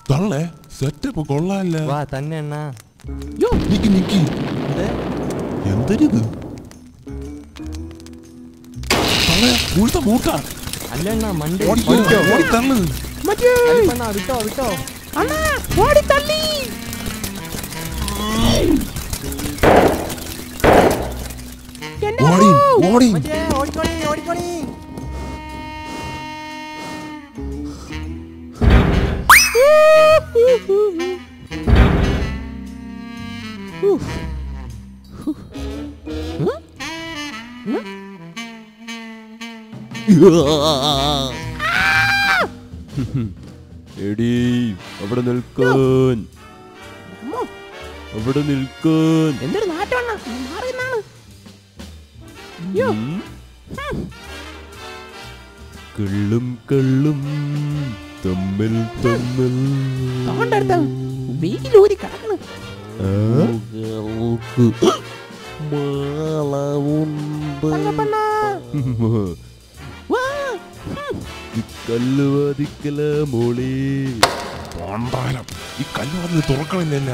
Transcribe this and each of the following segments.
തള്ളേ സെറ്റപ്പ് കൊള്ളാല്ല. വാ തന്നെ അണ്ണാ. നിക്കി നിക്കി, എന്തരിത്? മുഴുത്ത മൂട്ട അല്ല അണ്ണാ മണ്ടി തള്ളു. വിട്ടോ വിട്ടോ ഓടി തള്ളി. ഓടി ഓടി ഓടിക്കോളി ഓടിക്കോളി. എടീ അവിടെ നിൽക്കാൻ, അവിടെ നിൽക്കാൻ. എന്തൊരു നാട്ടമാണ്. കള്ളും കള്ളും തമ്മിൽ തമ്മിൽ വീട്ടിലൂരി കിടക്കണ്. കല്ലുവാദിക്കല മോളി. ഈ കല്ലുവാതിൽ തുറക്കണില്ലല്ല.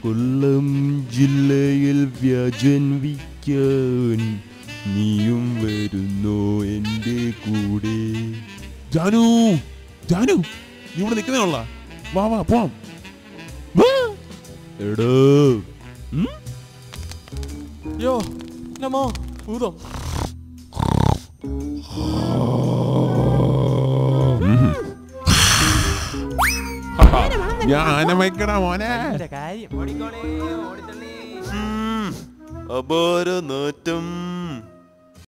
കൊല്ലം ജില്ലയിൽ വ്യാജൻ വിൽക്കാൻ നീയും വരുന്നോ എന്റെ കൂടെ? ജാനു ജാനു, നീ ഇവിടെ നിൽക്കുന്നേയുള്ള. വാ വാ പോവാം. എടോ യോ നമോ ഭൂതം. ഞാൻ വയ്ക്കടാ മോനെ. കാര്യം ഓടിക്കോളേ ഓടിത്തള്ളി. അപാര നാറ്റം.